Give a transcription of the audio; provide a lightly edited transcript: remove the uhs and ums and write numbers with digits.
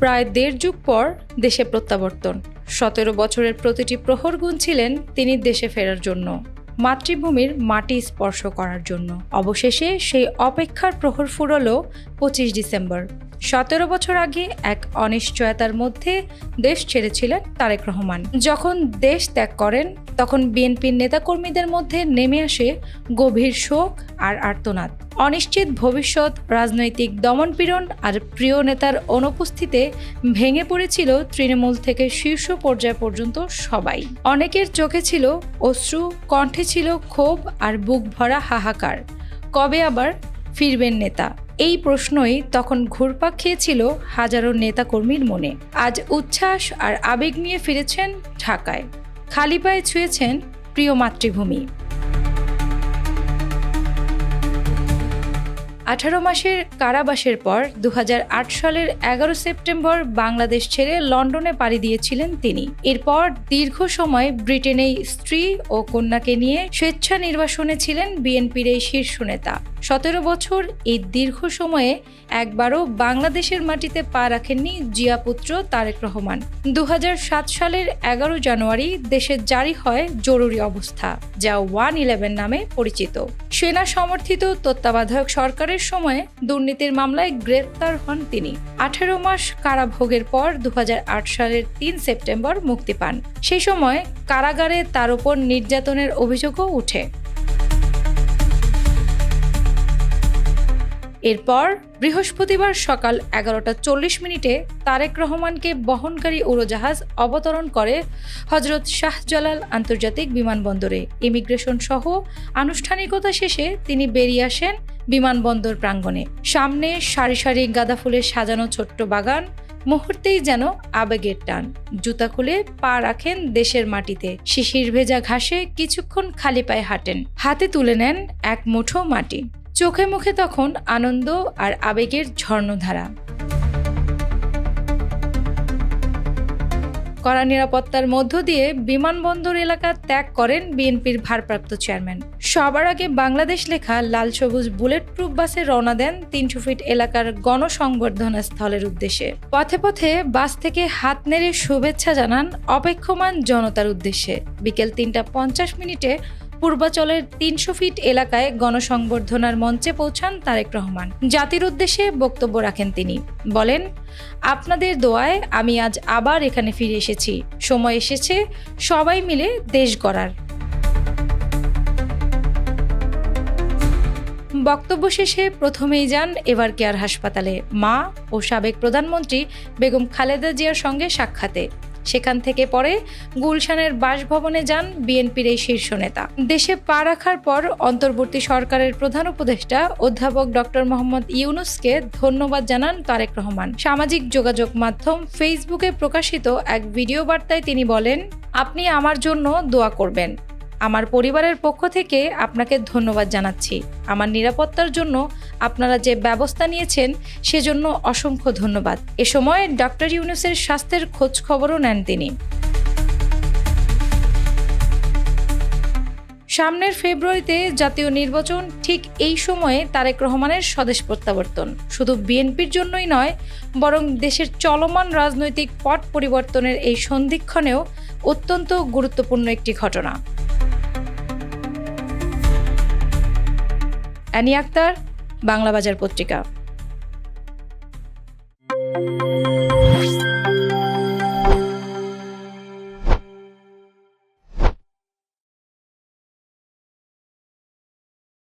প্রায় ১.৫ যুগ পর দেশে প্রত্যাবর্তন। ১৭ বছরের প্রতিটি প্রহর গুনছিলেন তিনি দেশে ফেরার জন্য, মাতৃভূমির মাটি স্পর্শ করার জন্য। অবশেষে সেই অপেক্ষার প্রহর ফুরল ২৫ ডিসেম্বর। ১৭ বছর আগে এক অনিশ্চয়তার মধ্যে দেশ ছেড়েছিলেন তারেক রহমান। যখন দেশ ত্যাগ করেন তখন বিএনপির নেতাকর্মীদের মধ্যে নেমে আসে গভীর শোক আর আর্তনাদ। অনিশ্চিত ভবিষ্যৎ, রাজনৈতিক দমনপীড়ন আর প্রিয় নেতার অনুপস্থিতিতে ভেঙে পড়েছিল তৃণমূল থেকে শীর্ষ পর্যায় পর্যন্ত সবাই। অনেকের চোখে ছিল অশ্রু, কণ্ঠে ছিল ক্ষোভ আর বুক ভরা হাহাকার। কবে আবার ফিরবেন নেতা? এই প্রশ্নই তখন ঘুরপাক খেয়েছিল হাজারো নেতাকর্মীর মনে। আজ উচ্ছ্বাস আর আবেগ নিয়ে ফিরেছেন ঢাকায়, খালি পায়ে ছুঁয়েছেন প্রিয় মাতৃভূমি। ১৮ মাসের কারাবাসের পর ২০০৮ সালের ১১ সেপ্টেম্বর বাংলাদেশ ছেড়ে লন্ডনে পাড়ি দিয়েছিলেন তিনি। এরপর দীর্ঘ সময় ব্রিটেনেই স্ত্রী ও কন্যাকে নিয়ে স্বেচ্ছা নির্বাসনে ছিলেন বিএনপির এই শীর্ষ নেতা। ১৭ বছর এই দীর্ঘ সময়ে একবারও বাংলাদেশের মাটিতে পা রাখেননি জিয়াপুত্র তারেক রহমান। ২০০৭ সালের ১১ জানুয়ারি দেশে জারি হয় জরুরি অবস্থা, যা 111 নামে পরিচিত। সেনা সমর্থিত তত্ত্বাবধায়ক সরকারের সময়ে দুর্নীতির মামলায় গ্রেপ্তার হন তিনি। ১৮ মাস কারাভোগের পর ২০০৮ সালের ৩ সেপ্টেম্বর মুক্তি পান। সেই সময় কারাগারে তার উপর নির্যাতনের অভিযোগও উঠে। এরপর বৃহস্পতিবার সকাল ১১টা ৪০ তারেক রহমানকে বহনকারী উড়োজাহাজ অবতরণ করে হজরত শাহজালাল আন্তর্জাতিক বিমানবন্দরে। ইমিগ্রেশন সহ আনুষ্ঠানিকতা শেষে তিনি বেরিয়ে আসেন বিমানবন্দর প্রাঙ্গণে। সামনে সারি সারি গাঁদা ফুলের সাজানো ছোট্ট বাগান, মুহূর্তেই যেন আবেগের টান। জুতা খুলে পা রাখেন দেশের মাটিতে, শিশির ভেজা ঘাসে কিছুক্ষণ খালি পায়ে হাঁটেন, হাতে তুলে নেন এক মুঠো মাটি। চোখে মুখে তখন আনন্দ আর আবেগের ঝর্ণধারা। কড়া নিরাপত্তার মধ্য দিয়ে বিমানবন্দর এলাকা ত্যাগ করেন বিএনপির ভারপ্রাপ্ত চেয়ারম্যান। সবার আগে বাংলাদেশ লেখা লাল সবুজ বুলেট প্রুফ বাসে রওনা দেন ৩০০ ফিট এলাকার গণসংবর্ধনা স্থলের উদ্দেশ্যে। পথে পথে বাস থেকে হাত নেড়ে শুভেচ্ছা জানান অপেক্ষমান জনতার উদ্দেশ্যে। বিকেল ৩টা ৫০ পূর্বাচলের ৩০০ ফিট এলাকায় গণসংবর্ধনার মঞ্চে পৌঁছান তারেক রহমান। জাতির উদ্দেশ্যে বক্তব্য রাখেন তিনি। বলেন, আপনাদের দোয়ায় আমি আজ আবার এখানে ফিরে এসেছি। সময় এসেছে সবাই মিলে দেশ গড়ার। বক্তব্য শেষে প্রথমেই যান এভার কেয়ার হাসপাতালে মা ও সাবেক প্রধানমন্ত্রী বেগম খালেদা জিয়ার সঙ্গে সাক্ষাতে। সেখান থেকে পরে গুলশানের বাসভবনে যান বিএনপির এই শীর্ষ নেতা। দেশে পা রাখার পর অন্তর্বর্তী সরকারের প্রধান উপদেষ্টা অধ্যাপক ডক্টর মোহাম্মদ ইউনূসকে ধন্যবাদ জানান তারেক রহমান। সামাজিক যোগাযোগ মাধ্যম ফেসবুকে প্রকাশিত এক ভিডিও বার্তায় তিনি বলেন, আপনি আমার জন্য দোয়া করবেন। আমার পরিবারের পক্ষ থেকে আপনাকে ধন্যবাদ জানাচ্ছি। আমার নিরাপত্তার জন্য আপনারা যে ব্যবস্থা নিয়েছেন সেজন্য অসংখ্য ধন্যবাদ। এ সময় ডক্টর ইউনূসের স্বাস্থ্যের খোঁজ খবরও নেন তিনি। সামনের ফেব্রুয়ারিতে জাতীয় নির্বাচন, ঠিক এই সময়ে তারেক রহমানের স্বদেশ প্রত্যাবর্তন শুধু বিএনপির জন্যই নয়, বরং দেশের চলমান রাজনৈতিক পট পরিবর্তনের এই সন্ধিক্ষণেও অত্যন্ত গুরুত্বপূর্ণ একটি ঘটনা। অ্যানি আক্তার, বাংলা বাজার পত্রিকা।